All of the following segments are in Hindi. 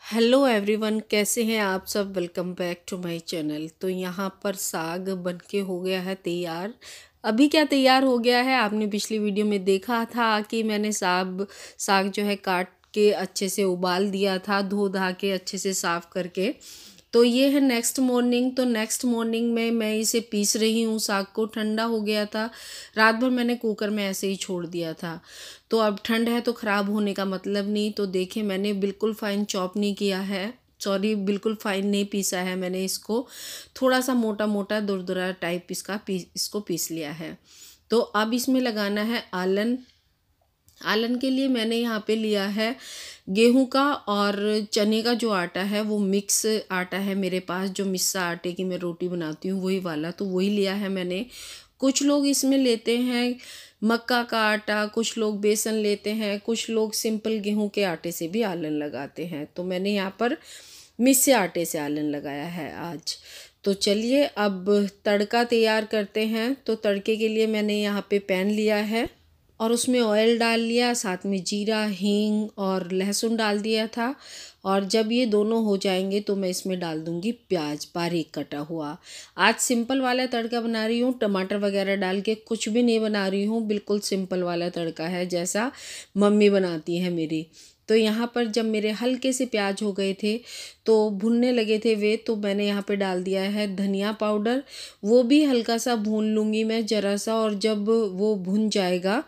हेलो एवरीवन, कैसे हैं आप सब। Welcome back to my channel. तो यहाँ पर साग बनके हो गया है तैयार। अभी क्या तैयार हो गया है, आपने पिछली वीडियो में देखा था कि मैंने साग जो है काट के अच्छे से उबाल दिया था, धो धा के अच्छे से साफ़ करके। तो ये है नेक्स्ट मॉर्निंग। तो नेक्स्ट मॉर्निंग में मैं इसे पीस रही हूँ। साग को ठंडा हो गया था, रात भर मैंने कुकर में ऐसे ही छोड़ दिया था। तो अब ठंड है तो ख़राब होने का मतलब नहीं। तो देखिए, मैंने बिल्कुल फाइन चॉप नहीं किया है, सॉरी बिल्कुल फाइन नहीं पीसा है मैंने इसको। थोड़ा सा मोटा मोटा दुरदुरा टाइप इसको पीस लिया है। तो अब इसमें लगाना है आलन। आलन के लिए मैंने यहाँ पे लिया है गेहूं का और चने का जो आटा है, वो मिक्स आटा है मेरे पास, जो मिस्सा आटे की मैं रोटी बनाती हूँ वही वाला। तो वही लिया है मैंने। कुछ लोग इसमें लेते हैं मक्का का आटा, कुछ लोग बेसन लेते हैं, कुछ लोग सिंपल गेहूं के आटे से भी आलन लगाते हैं। तो मैंने यहाँ पर मिस्से आटे से आलन लगाया है आज। तो चलिए अब तड़का तैयार करते हैं। तो तड़के के लिए मैंने यहाँ पे पैन लिया है और उसमें ऑयल डाल लिया, साथ में जीरा, हींग और लहसुन डाल दिया था। और जब ये दोनों हो जाएंगे तो मैं इसमें डाल दूंगी प्याज बारीक कटा हुआ। आज सिंपल वाला तड़का बना रही हूँ, टमाटर वगैरह डाल के कुछ भी नहीं बना रही हूँ, बिल्कुल सिंपल वाला तड़का है जैसा मम्मी बनाती है मेरी। तो यहाँ पर जब मेरे हल्के से प्याज हो गए थे, तो भुनने लगे थे वे, तो मैंने यहाँ पे डाल दिया है धनिया पाउडर। वो भी हल्का सा भून लूँगी मैं ज़रा सा, और जब वो भुन जाएगा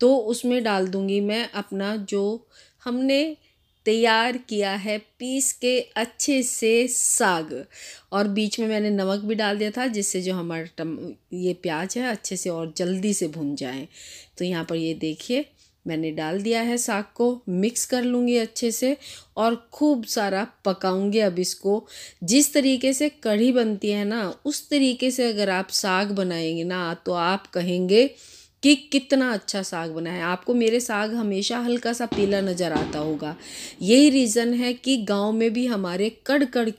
तो उसमें डाल दूँगी मैं अपना जो हमने तैयार किया है पीस के अच्छे से साग। और बीच में मैंने नमक भी डाल दिया था, जिससे जो हमारा ये प्याज है अच्छे से और जल्दी से भुन जाए। तो यहाँ पर ये देखिए, मैंने डाल दिया है साग को, मिक्स कर लूँगी अच्छे से और खूब सारा पकाऊंगी। अब इसको जिस तरीके से कढ़ी बनती है ना, उस तरीके से अगर आप साग बनाएंगे ना, तो आप कहेंगे कि कितना अच्छा साग बना है। आपको मेरे साग हमेशा हल्का सा पीला नज़र आता होगा। यही रीज़न है कि गांव में भी हमारे कड़ कड़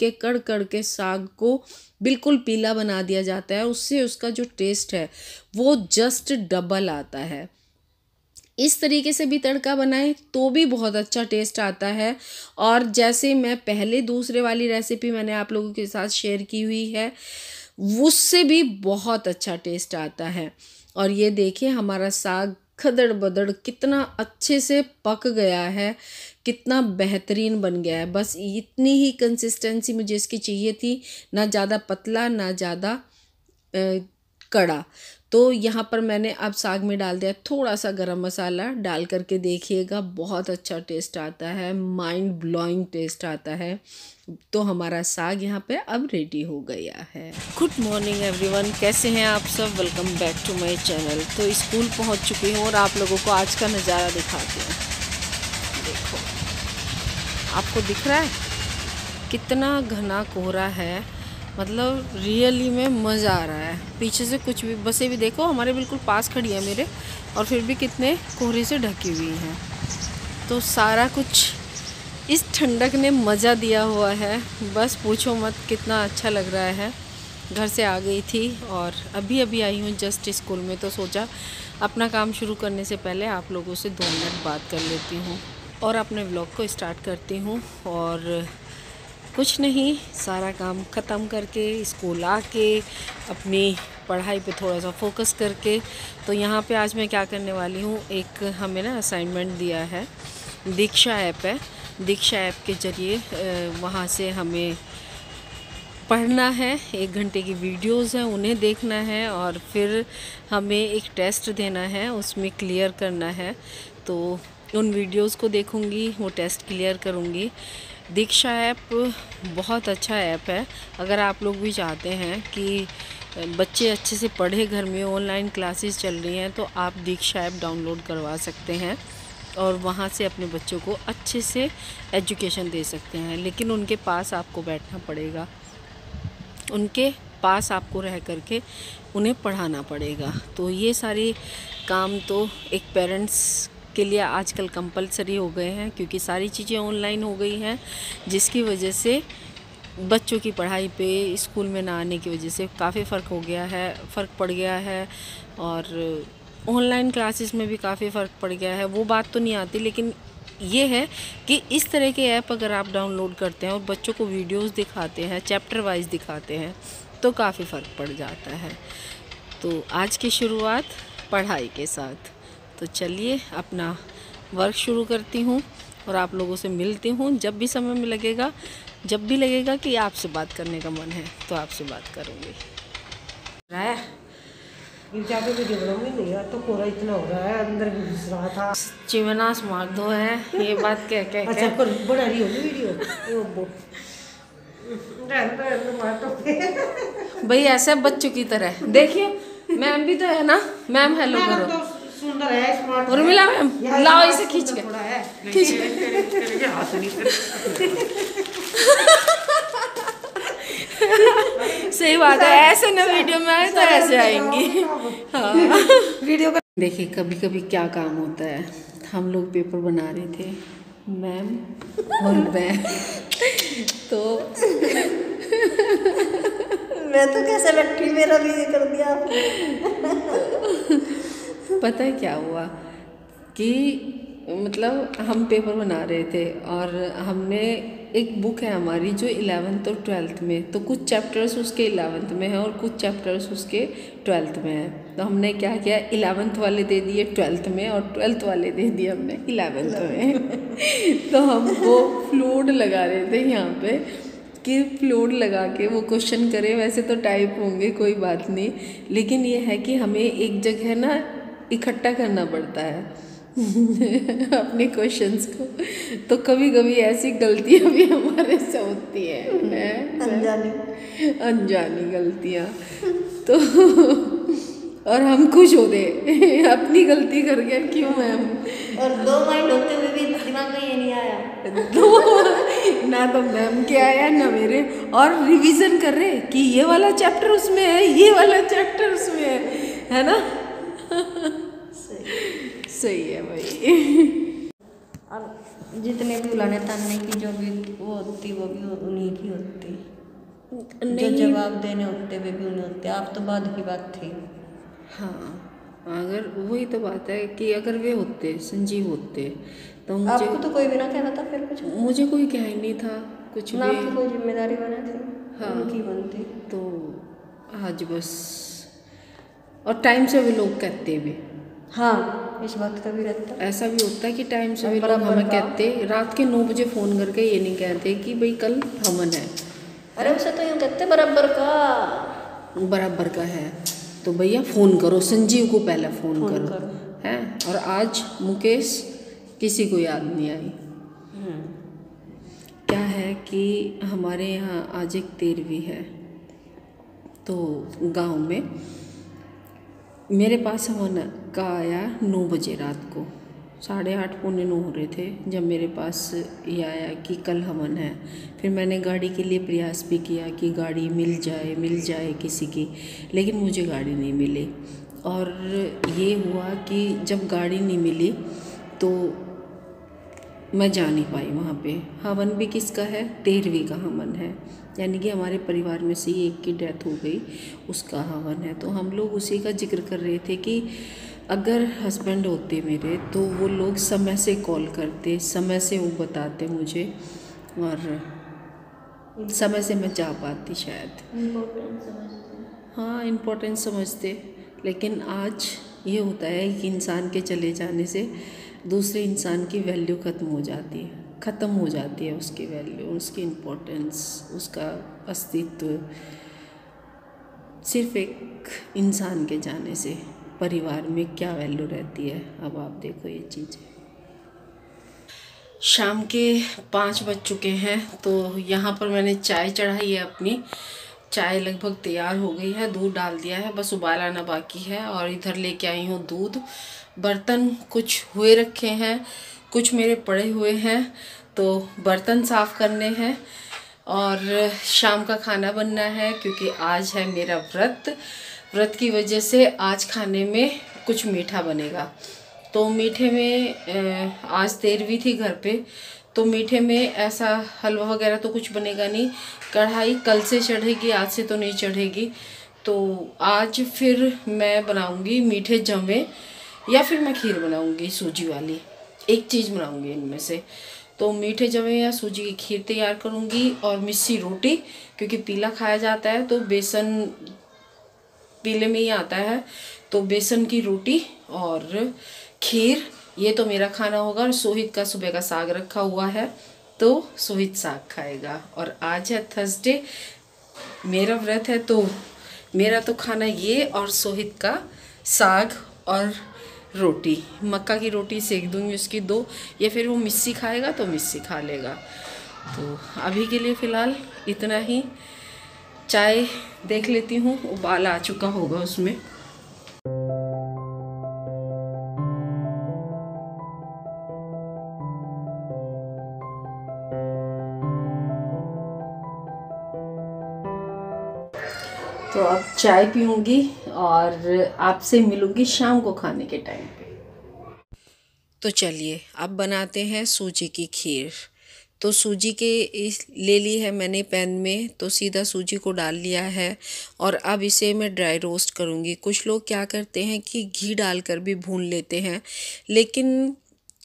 के साग को बिल्कुल पीला बना दिया जाता है। उससे उसका जो टेस्ट है वो जस्ट डबल आता है। इस तरीके से भी तड़का बनाए तो भी बहुत अच्छा टेस्ट आता है। और जैसे मैं पहले दूसरे वाली रेसिपी मैंने आप लोगों के साथ शेयर की हुई है, उससे भी बहुत अच्छा टेस्ट आता है। और ये देखिए, हमारा साग खदड़ बदड़ कितना अच्छे से पक गया है, कितना बेहतरीन बन गया है। बस इतनी ही कंसिस्टेंसी मुझे इसकी चाहिए थी, ना ज़्यादा पतला ना ज़्यादा कड़ा। तो यहाँ पर मैंने अब साग में डाल दिया थोड़ा सा गरम मसाला। डाल करके देखिएगा, बहुत अच्छा टेस्ट आता है, माइंड ब्लोइंग टेस्ट आता है। तो हमारा साग यहाँ पे अब रेडी हो गया है। गुड मॉर्निंग एवरीवन, कैसे हैं आप सब। Welcome back to my channel. तो स्कूल पहुँच चुकी हूँ और आप लोगों को आज का नज़ारा दिखाती हूँ। देखो, आपको दिख रहा है कितना घना कोहरा है, मतलब रियली में मज़ा आ रहा है। पीछे से कुछ भी बसें भी देखो हमारे बिल्कुल पास खड़ी है मेरे, और फिर भी कितने कोहरे से ढकी हुई हैं। तो सारा कुछ इस ठंडक ने मज़ा दिया हुआ है, बस पूछो मत, कितना अच्छा लग रहा है। घर से आ गई थी और अभी अभी आई हूँ जस्ट स्कूल में। तो सोचा अपना काम शुरू करने से पहले आप लोगों से 2 मिनट बात कर लेती हूँ और अपने व्लॉग को स्टार्ट करती हूँ। और कुछ नहीं, सारा काम ख़त्म करके स्कूल आके अपनी पढ़ाई पे थोड़ा सा फोकस करके, तो यहाँ पे आज मैं क्या करने वाली हूँ, एक हमें ना असाइनमेंट दिया है, दीक्षा ऐप है। दीक्षा ऐप के ज़रिए वहाँ से हमें पढ़ना है। 1 घंटे की वीडियोस हैं, उन्हें देखना है और फिर हमें एक टेस्ट देना है, उसमें क्लियर करना है। तो उन वीडियोस को देखूँगी, वो टेस्ट क्लियर करूँगी। दीक्षा ऐप बहुत अच्छा ऐप है। अगर आप लोग भी चाहते हैं कि बच्चे अच्छे से पढ़े, घर में ऑनलाइन क्लासेस चल रही हैं, तो आप दीक्षा ऐप डाउनलोड करवा सकते हैं और वहाँ से अपने बच्चों को अच्छे से एजुकेशन दे सकते हैं। लेकिन उनके पास आपको बैठना पड़ेगा, उनके पास आपको रह करके उन्हें पढ़ाना पड़ेगा। तो ये सारी काम तो एक पेरेंट्स के लिए आजकल कंपलसरी हो गए हैं, क्योंकि सारी चीज़ें ऑनलाइन हो गई हैं, जिसकी वजह से बच्चों की पढ़ाई पे स्कूल में ना आने की वजह से काफ़ी फ़र्क पड़ गया है। और ऑनलाइन क्लासेस में भी काफ़ी फ़र्क पड़ गया है। वो बात तो नहीं आती, लेकिन ये है कि इस तरह के ऐप अगर आप डाउनलोड करते हैं और बच्चों को वीडियोस दिखाते हैं, चैप्टर वाइज दिखाते हैं, तो काफ़ी फ़र्क पड़ जाता है। तो आज की शुरुआत पढ़ाई के साथ। तो चलिए अपना वर्क शुरू करती हूँ और आप लोगों से मिलती हूँ जब भी समय में लगेगा। जब भी लगेगा कि आपसे बात करने का मन है तो आपसे बात करूँगी। वीडियो बनाऊंगी नहीं यार, तो कोरा इतना हो रहा है, अंदर भी घुस रहा था। चिमना स्मार्ट दो है ये बात क्या क्या अच्छा पर बना रही होगी वीडियो भाई ऐसे बच्चों की तरह देखिए। मैम भी तो है ना, मैम हेलो करो। तो सुंदर है, स्मार्ट उर्मिला मैम लाओ इसे खींच के खींच सही बात है, ऐसे ना वीडियो में आए तो ऐसे आएंगी। हाँ वीडियो का देखिए कभी कभी क्या काम होता है। हम लोग पेपर बना रहे थे मैम और मैं तो मैं तो कैसे बैठी, मेरा भी ये कर दिया आपने। पता है क्या हुआ कि मतलब हम पेपर बना रहे थे और हमने एक बुक है हमारी जो 11th और 12th में, तो कुछ चैप्टर्स उसके 11th में है और कुछ चैप्टर्स उसके 12th में है। तो हमने क्या किया, 11th वाले दे दिए 12th में और 12th वाले दे दिए हमने 11th में। तो हम वो फ्लूड लगा रहे थे यहाँ पे कि फ्लूड लगा के वो क्वेश्चन करें। वैसे तो टाइप होंगे कोई बात नहीं, लेकिन ये है कि हमें एक जगह ना इकट्ठा करना पड़ता है अपने क्वेश्चंस को। तो कभी कभी ऐसी गलतियां भी हमारे से होती हैं, अनजानी गलतियां। तो और हम खुश होते अपनी गलती करके, क्यों मैम। और 2 माइंड होते हुए भी दिमाग में ये नहीं आया, ना तो मैम के आया ना मेरे, और रिवीजन कर रहे कि ये वाला चैप्टर उसमें है, ये वाला चैप्टर उसमें है ना। सही है भाई। और जितने भी उलाने तानने की जो भी वो होती वो भी उन्हीं की होती, जो जवाब देने होते वे भी उन्हीं होते। आप तो बाद की बात थी। हाँ अगर वही तो बात है कि अगर वे होते, संजीव होते, तो मुझे आपको तो कोई भी ना कहना था फिर कुछ, मुझे कोई कह ही नहीं था कुछ ना भी। आपकी कोई जिम्मेदारी बना थी। हाँ उनकी बनती। तो आज बस, और टाइम से भी लोग कहते भी। हाँ इस बात का भी रहता है। ऐसा भी होता है कि टाइम से भी लोग हमें कहते, रात के 9 बजे फ़ोन करके ये नहीं कहते कि भाई कल हमन है। अरे उसे तो यूँ कहते बराबर का है, तो भैया फ़ोन करो, संजीव को पहले फ़ोन करो है। और आज मुकेश किसी को याद नहीं आई। क्या है कि हमारे यहाँ आज एक 13वीं है, तो गांव में मेरे पास हवन का आया 9 बजे रात को, 8:30 पौने 9 हो रहे थे जब मेरे पास ये आया कि कल हवन है। फिर मैंने गाड़ी के लिए प्रयास भी किया कि गाड़ी मिल जाए किसी की, लेकिन मुझे गाड़ी नहीं मिली। और ये हुआ कि जब गाड़ी नहीं मिली तो मैं जा नहीं पाई वहाँ पे। हवन भी किसका है, 13वीं का हवन है, यानी कि हमारे परिवार में से एक की डेथ हो गई, उसका हवन है। तो हम लोग उसी का जिक्र कर रहे थे कि अगर हस्बैंड होते मेरे तो वो लोग समय से कॉल करते, समय से वो बताते मुझे और समय से मैं जा पाती शायद। हाँ इम्पोर्टेंस समझते। लेकिन आज ये होता है कि इंसान के चले जाने से दूसरे इंसान की वैल्यू ख़त्म हो जाती है, ख़त्म हो जाती है उसकी वैल्यू, उसकी इम्पोर्टेंस, उसका अस्तित्व। सिर्फ एक इंसान के जाने से परिवार में क्या वैल्यू रहती है, अब आप देखो ये चीज़ें। शाम के 5 बज चुके हैं, तो यहाँ पर मैंने चाय चढ़ाई है अपनी। चाय लगभग तैयार हो गई है, दूध डाल दिया है, बस उबाल आना बाकी है। और इधर लेके आई हूँ दूध। बर्तन कुछ हुए रखे हैं, कुछ मेरे पड़े हुए हैं, तो बर्तन साफ़ करने हैं। और शाम का खाना बनना है क्योंकि आज है मेरा व्रत की वजह से आज खाने में कुछ मीठा बनेगा। तो मीठे में आज 13वीं थी घर पे, तो मीठे में ऐसा हलवा वगैरह तो कुछ बनेगा नहीं। कढ़ाई कल से चढ़ेगी, आज से तो नहीं चढ़ेगी। तो आज फिर मैं बनाऊंगी मीठे जमे, या फिर मैं खीर बनाऊंगी सूजी वाली, एक चीज़ बनाऊंगी इनमें से। तो मीठे जवे या सूजी की खीर तैयार करूंगी और मिस्सी रोटी, क्योंकि पीला खाया जाता है तो बेसन पीले में ही आता है, तो बेसन की रोटी और खीर, ये तो मेरा खाना होगा। और सोहित का सुबह का साग रखा हुआ है तो सोहित साग खाएगा। और आज है थर्सडे, मेरा व्रत है तो मेरा तो खाना ये, और सोहित का साग और रोटी, मक्का की रोटी सेक दूंगी उसकी 2, या फिर वो मिस्सी खाएगा तो मिस्सी खा लेगा। तो अभी के लिए फ़िलहाल इतना ही। चाय देख लेती हूँ, उबाल आ चुका होगा उसमें। तो अब चाय पीऊँगी और आपसे मिलूँगी शाम को खाने के टाइम पे। तो चलिए अब बनाते हैं सूजी की खीर। तो सूजी के ले ली है मैंने पैन में, तो सीधा सूजी को डाल लिया है और अब इसे मैं ड्राई रोस्ट करूँगी। कुछ लोग क्या करते हैं कि घी डालकर भी भून लेते हैं, लेकिन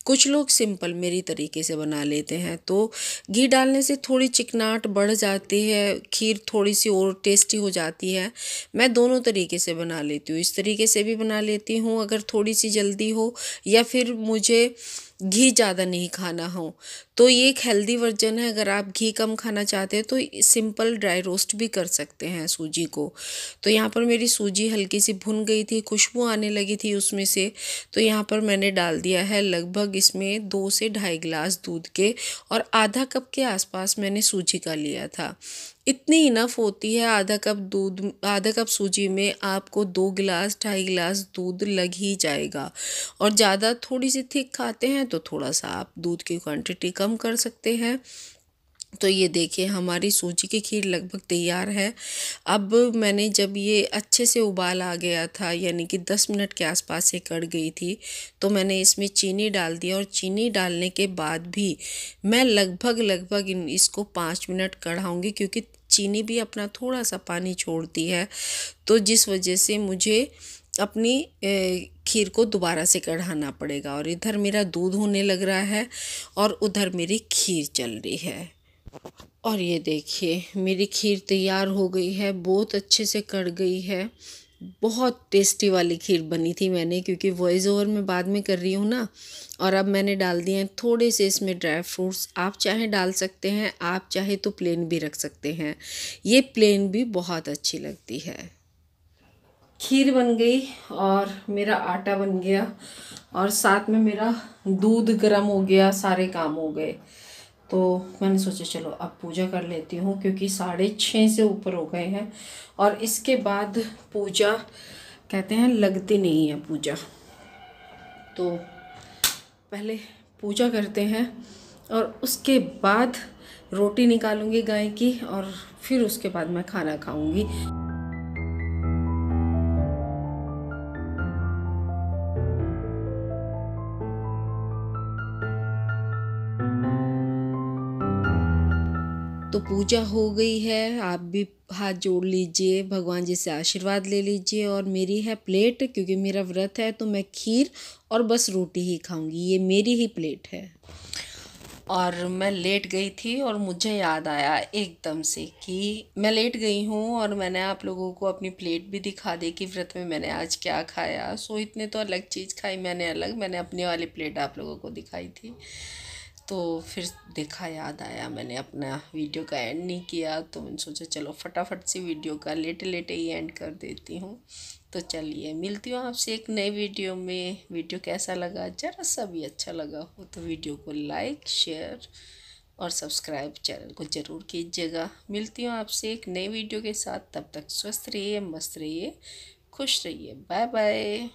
कुछ लोग सिंपल मेरी तरीके से बना लेते हैं। तो घी डालने से थोड़ी चिकनाहट बढ़ जाती है, खीर थोड़ी सी और टेस्टी हो जाती है। मैं दोनों तरीके से बना लेती हूँ, इस तरीके से भी बना लेती हूँ अगर थोड़ी सी जल्दी हो, या फिर मुझे घी ज़्यादा नहीं खाना हो। तो ये एक हेल्दी वर्जन है। अगर आप घी कम खाना चाहते हैं तो सिंपल ड्राई रोस्ट भी कर सकते हैं सूजी को। तो यहाँ पर मेरी सूजी हल्की सी भुन गई थी, खुशबू आने लगी थी उसमें से। तो यहाँ पर मैंने डाल दिया है लगभग इसमें 2 से ढाई गिलास दूध के, और आधा कप के आसपास मैंने सूजी का लिया था। इतनी इनफ होती है। आधा कप दूध, आधा कप सूजी में आपको 2 गिलास 2.5 गिलास दूध लग ही जाएगा। और ज़्यादा थोड़ी सी थिक खाते हैं तो थोड़ा सा आप दूध की क्वांटिटी कम कर सकते हैं। तो ये देखिए हमारी सूजी की खीर लगभग तैयार है। अब मैंने जब ये अच्छे से उबाल आ गया था, यानी कि 10 मिनट के आसपास ये कढ़ गई थी, तो मैंने इसमें चीनी डाल दिया। और चीनी डालने के बाद भी मैं लगभग इसको 5 मिनट कढ़ाऊँगी, क्योंकि चीनी भी अपना थोड़ा सा पानी छोड़ती है। तो जिस वजह से मुझे अपनी खीर को दोबारा से कढ़ाना पड़ेगा। और इधर मेरा दूध होने लग रहा है और उधर मेरी खीर चल रही है। और ये देखिए मेरी खीर तैयार हो गई है, बहुत अच्छे से कढ़ गई है। बहुत टेस्टी वाली खीर बनी थी मैंने, क्योंकि वॉइस ओवर में बाद में कर रही हूँ ना। और अब मैंने डाल दिए हैं थोड़े से इसमें ड्राई फ्रूट्स, आप चाहे डाल सकते हैं, आप चाहे तो प्लेन भी रख सकते हैं। ये प्लेन भी बहुत अच्छी लगती है। खीर बन गई और मेरा आटा बन गया, और साथ में मेरा दूध गर्म हो गया, सारे काम हो गए। तो मैंने सोचा चलो अब पूजा कर लेती हूँ, क्योंकि 6:30 से ऊपर हो गए हैं। और इसके बाद पूजा कहते हैं लगती नहीं है पूजा। तो पहले पूजा करते हैं और उसके बाद रोटी निकालूंगी गाय की, और फिर उसके बाद मैं खाना खाऊंगी। तो पूजा हो गई है, आप भी हाथ जोड़ लीजिए, भगवान जी से आशीर्वाद ले लीजिए। और मेरी है प्लेट, क्योंकि मेरा व्रत है तो मैं खीर और बस रोटी ही खाऊंगी, ये मेरी ही प्लेट है। और मैं लेट गई थी और मुझे याद आया एकदम से कि मैं लेट गई हूँ, और मैंने आप लोगों को अपनी प्लेट भी दिखा दी कि व्रत में मैंने आज क्या खाया। सो इतने तो अलग चीज़ खाई मैंने, अलग मैंने अपनी वाली प्लेट आप लोगों को दिखाई थी। तो फिर देखा, याद आया, मैंने अपना वीडियो का एंड नहीं किया, तो मैंने सोचा चलो फटाफट से वीडियो का लेटे लेटे ही एंड कर देती हूँ। तो चलिए मिलती हूँ आपसे एक नई वीडियो में। वीडियो कैसा लगा, ज़रा सा भी अच्छा लगा हो तो वीडियो को लाइक, शेयर और सब्सक्राइब चैनल को ज़रूर कीजिएगा। मिलती हूँ आपसे एक नई वीडियो के साथ, तब तक स्वस्थ रहिए, मस्त रहिए, खुश रहिए। Bye bye.